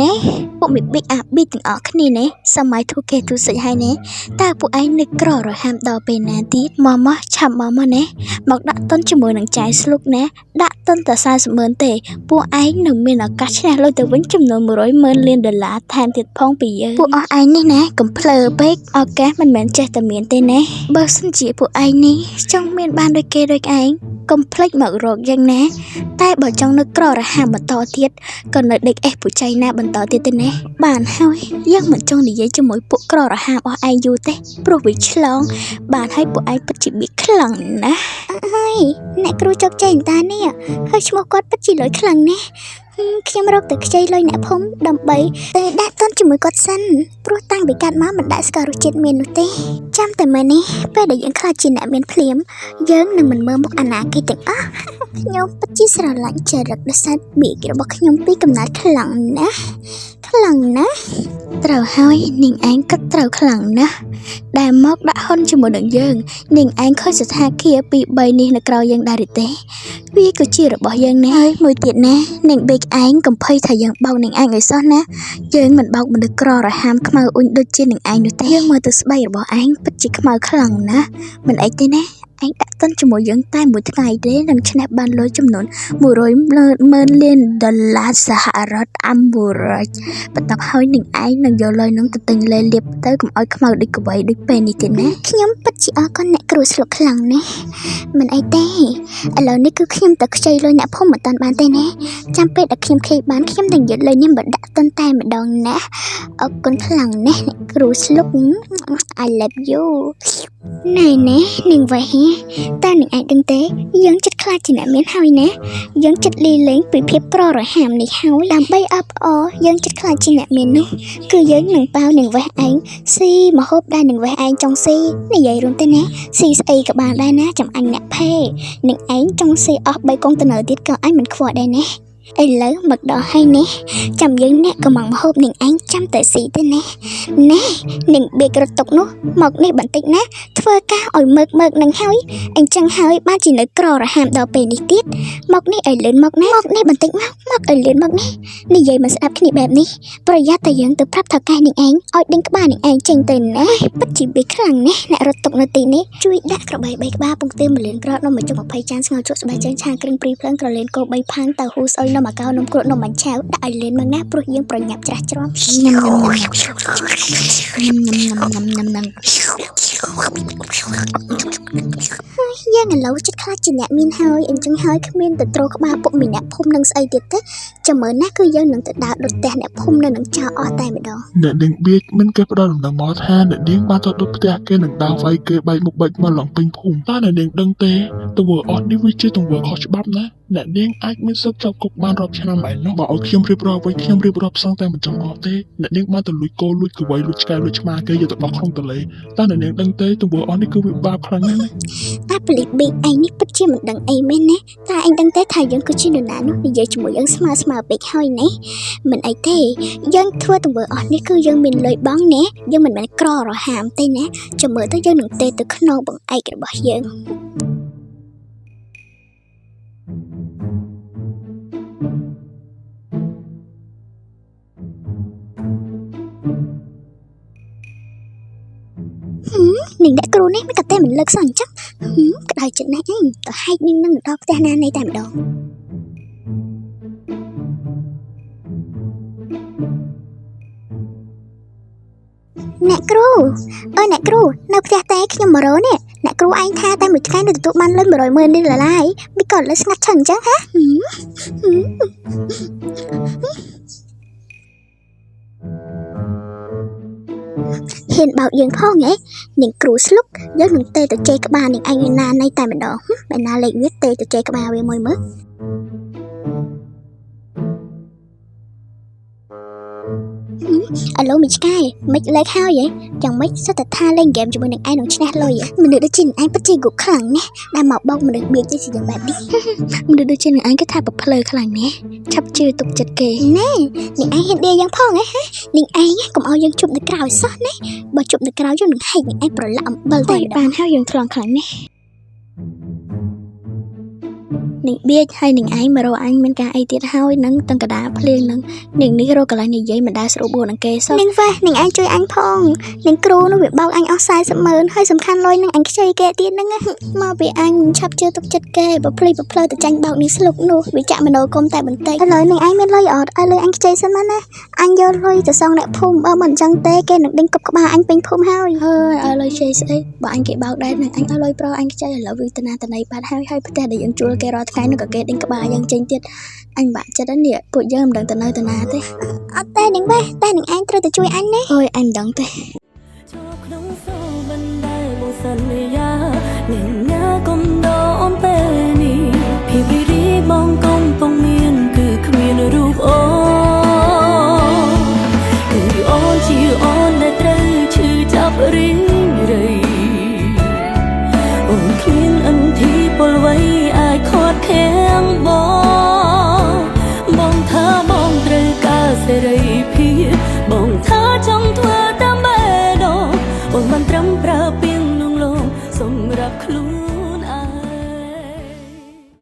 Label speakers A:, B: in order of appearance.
A: ណែពួកមីប៊ីអាប៊ីទាំងអស់គ្នាណែសម័យទូគេទូសិចហើយណែតើពួកឯងនឹកក្ររហាមដល់ពេលណាទៀតមកឆាប់មកណែមកដាក់តុនជាមួយនឹងចៃស្លុកណែដាក់តុនតែ40,000ទេពួកឯងនឹងមានឱកាសឈ្នះលុយទៅវិញចំនួន$100,000 លានថែមទៀតផងពីយើងពួកអស់ឯងនេះណាកំភ្លើពេកឱកាសមិនមែនចេះតែមានទេណែបើសិនជាពួកឯងនេះចង់មានបានដូចគេដូចឯងកុំភ្លេចមករកយ៉ាងណាតែបើចង់នឹកក្ររហាមបន្តទៀតក៏នៅដេកអេសពួកចៃណាបន្តទៀតទេណាបានហើយយើងមិនចង់និយាយជាមួយពួកក្ររហាមអស់ឯងយូរទេព្រោះវាឆ្លងបានហើយពួកឯងពិតជាបៀកខ្លាំងណាស់ហើយអ្នកគ្រូជោគជ័យតានេះហើយឈ្មោះគាត់ពិតជាលុយខ្លាំងណាស់ខ្ញុំរកតែខ្ចីលុយអ្នកភូមិដើម្បីតែដាក់តុនជាមួយគាត់សិនព្រោះតាំងពីកាត់មកមិនដាក់ស្គាល់រសជាតិមាននោះទេចាំតែមើលនេះពេលដែលយើងខ្លាចជាអ្នកមានភ្លាមយើងនឹងមិនមើលមុខអនាគតទាំងអស់ខ្ញុំពិតជាស្រឡាញ់ចរិតដូចសាច់បៀករបស់ខ្ញុំពីកំណើតខ្លាំងណាស់ត្រូវហើយនាងឯងក៏ត្រូវខ្លាំងណាស់ដែលមកដាក់ហ៊ុនជាមួយនឹងយើងនាងឯងឃើញស្ថានភាពពី3នេះនៅក្រៅយើងដែរទេវាក៏ជារបស់យើងណាហើយមួយទៀតណានាងបេកឯងកំភៃថាយើងបោកនាងឯងឲ្យសោះណាយើងមិនបោកមនុស្សក្ររហាមខ្មៅអ៊ុញដូចជានាងឯងនោះទេយើងមើលទៅស្បែករបស់ឯងពិតជាខ្មៅខ្លាំងណាស់មិនអីទេណាឯងដាក់តុនជាមួយយើងតែមួយថ្ងៃទេនឹងឈ្នះបានលុយចំនួន$100,000 លានសហរដ្ឋអាមេរិកបន្ទាប់ហើយនឹងឯងនឹងយកលុយនឹងទៅទិញលេលាបទៅកុំឲ្យខ្មៅដូចកវៃដូចពេលនេះទេណាខ្ញុំពិតជាអរគុណអ្នកគ្រូស្លុកខ្លាំងណាស់មិនអីទេឥឡូវនេះគឺខ្ញុំទៅខ្ចីលុយអ្នកភូមិមិនតាន់បានទេណាចាំពេលដែលខ្ញុំខេបានខ្ញុំនឹងយកលុយនេះមកដាក់តុនតែម្ដងណាអរគុណខ្លាំងណាស់អ្នកគ្រូស្លុក I love you ណែនាងវ៉ៃតើនាងអាចដឹងទេយើងចិត្តខ្លាចជាអ្នកមានហើយណាយើងចិត្តលីលែងពីភាពក្ររហាមនេះហើយដើម្បីអបអរយើងចិត្តខ្លាចជាអ្នកមាននោះគឺយើងនឹងប៉ាវនាងវ៉ៃឯងស៊ីមហូបដែលនាងវ៉ៃឯងចង់ស៊ីនិយាយរួមទៅណាស៊ីស្អីក៏បានដែរណាចាំអញអ្នកភេនាងឯងចង់ស៊ីអស់3កុងតឺន័រទៀតក៏អញមិនខ្វល់ដែរណាឥឡូវមកដល់ហើយនេះចាំយើងអ្នកកំងមហូបនាងឯងចាំតែស៊ីទេណានាងបេករត់ទុកនោះមកនេះបន្តិចណាធ្វើការឲ្យមើកនឹងហើយអញ្ចឹងហើយបានជានៅក្ររហាមដល់ពេលនេះទៀតមកនេះឲ្យលឿនមកណាមកនេះបន្តិចមកឲ្យលឿនមកនេះនិយាយមិនស្ដាប់គ្នាបែបនេះប្រយ័ត្នតែយើងទៅប្រាប់ថៅកែនាងឯងឲ្យដេញក្បាលនាងឯងចេញទៅណាពិតជាបេខ្លាំងណាស់អ្នករត់ទុកនៅទីនេះជួយដាក់ក្របី3ក្បាលពងទា1លានក្របនំបញ្ចុក20ចានស្ងោរជក់ស្បែកជើងឆាគ្រឿងព្រីភ្លើងក្រលេនគោ3ផានតៅហ៊ូស្អុយនំអាកោនំក្រូចនំបាញ់ឆៅដាក់ឲ្យលឿនមកណាព្រោះយើងប្រញាប់ច្រាស់ច្រាំញ៉ាំយើងឥឡូវចិត្តខ្លាចជាអ្នកមានហើយអញ្ចឹងហើយគ្មានទៅត្រោក្បាលពុកមីអ្នកភូមិនឹងស្អីទៀតទេចាំមើលណាគឺយើងនឹងទៅដើរដុតផ្ទះអ្នកភូមិនៅនឹងចោលអស់តែម្ដង
B: អ្នកនាងបៀកមិនគេផ្ដល់ដំណឹងមកថាអ្នកនាងបានទៅដុតផ្ទះគេនឹងដើរវាយគេបែកមុខបែកមកឡងពេញភូមិតើអ្នកនាងដឹងទេទង្វើអត់នេះវាជាទង្វើខុសច្បាប់ណាអ្នកនាងអាចមានសិទ្ធិចាប់គុកបានរាប់ឆ្នាំឯណោះបើឲ្យខ្ញុំរៀបរាប់វិញខ្ញុំរៀបរាប់សងតែមិនចង់អស់ទេអ្នកនាងបានទៅលួចគោលួចកវៃលួចឆ្កែលួចឆ្មាគេយកទៅបោះក្នុងទន្លេតើអ្នកនាងដឹងទេទង្វើអស់នេះគឺវាបាបខ្លាំងណាស់ណា
A: តែប៉ូលីសប៊ីឯងនេះពិតជាមិនដឹងអីមែនណាតែឯងដឹងទេថាយើងគឺជានរណានោះនិយាយជាមួយយើងស្មើពេកហើយណាមិនអីទេយើងធ្វើទង្វើអស់នេះគឺយើងមានលុយបង់ណាយើងមិនមែនក្ររហាមទេណាចាំមើលទៅយើងនឹងទេទៅក្នុងបង្អែករបស់យើងនាងអ្នកគ្រូនេះមិនក៏តែមិនលើកសោះអញ្ចឹងក្តៅចិត្តណាស់ឯងទៅហែកនាងនឹងដល់ផ្ទះណានៃតែម្ដងអ្នកគ្រូអ្នកគ្រូនៅផ្ទះតែខ្ញុំមករកនេះអ្នកគ្រូឯងថាតែមួយថ្ងៃនឹងទទួលបានលុយ$100,000នេះឡើយមិនក៏លើស្ងាត់ឈឹងអញ្ចឹងហ៎ហ៊ានបោកយើងផងហ៎នាងគ្រូស្លុកយើងនឹងទេទៅជេរក្បាលនាងឯងណានៃតែម្ដងបែរណាលេខវាទេទៅជេរក្បាលវាមួយមើលឥឡូវមីឆ្កែមិនលេខហើយយ៉ាងម៉េចសិតតែថាលេងហ្គេមជាមួយនឹងឯងនឹងឈ្នះលុយមនុស្សដូចជាឯងពិតជាគូខ្លាំងណាស់ដែលមកបោកមនុស្សបៀកទៅជាយ៉ាងបែបនេះមនុស្សដូចជាឯងគេថាប្រភ្លើខ្លាំងណាស់ឆាប់ជឿទុកចិត្តគេណែនាងឯងហ៊ានដេយ៉ាងផងហ៎នាងឯងកុំឲ្យយើងជប់នៅក្រៅសោះណាបើជប់នៅក្រៅយើងនឹងហែកនាងឯងប្រឡាក់អំបិលតែបានហើយយើងថ្លង់ខ្លាំងណាស់ នឹងបៀចហើយនឹងឯងមករកអញមានការអីទៀតហើយនឹងតឹងកដាភ្លៀងនឹងនឹងនេះរកកន្លែងនិយាយមិនដែលស្រួលបួននឹងគេសោះនឹងវ៉េះនឹងឯងជួយអញផងនឹងគ្រូនោះវាបោកអញអស់400000ហើយសំខាន់លុយនឹងអញខ្ចីគេទៀតហ្នឹងមកពីអញមិនឆាប់ជឿទុកចិត្តគេបើភ្លីបើផ្លើទៅចាញ់បោកនេះស្លុកនោះវាចាក់មនោគមតែបន្តិចឥឡូវនឹងឯងមានលុយអត់ឲ្យលុយអញខ្ចីសិនមកណាអញយកលុយទៅសងអ្នកភូមិបើមិនអញ្ចឹងទេគេនឹងដេញគប់ក្បាលអញពេញភូមិហើយឲ្យលុយខ្ចីស្អីបើអញគេបោកដែរនឹងអញឲ្យលុយប្រអញខ្ចីឥឡូវវាតនាតន័យបាត់ហើយផ្ទះដែលយើងជួលគេរាល់ថ្ងៃនោះក៏គេដេញក្បាលយើងចេញទៀតអញបាក់ចិត្តនេះពួកយើងមិនដឹងទៅនៅទៅណាទេអត់ទេនឹងវ៉េះតែនឹងឯងត្រូវទៅជួយអញណាអូយអញមិនដឹងទេ
C: ចូលក្នុងសូបណ្ដែលមកសន្យានឹងញ៉ាកុំដោនពេលនេះភាពរីបងកំពុងមានគឺគ្មានរូបអូគឺអូនជាអូនដែលត្រូវឈឺចាប់រីងរៃអូនគ្មានអន្ទីពលវ័យអាចខាត់ខាំងបងថាបងត្រូវការសេរីភាពបងថាចង់ធ្វើតាមបេះដូងអូនមិនត្រឹមប្រើពាក្យនឹងលងសម្រាប់ខ្លួន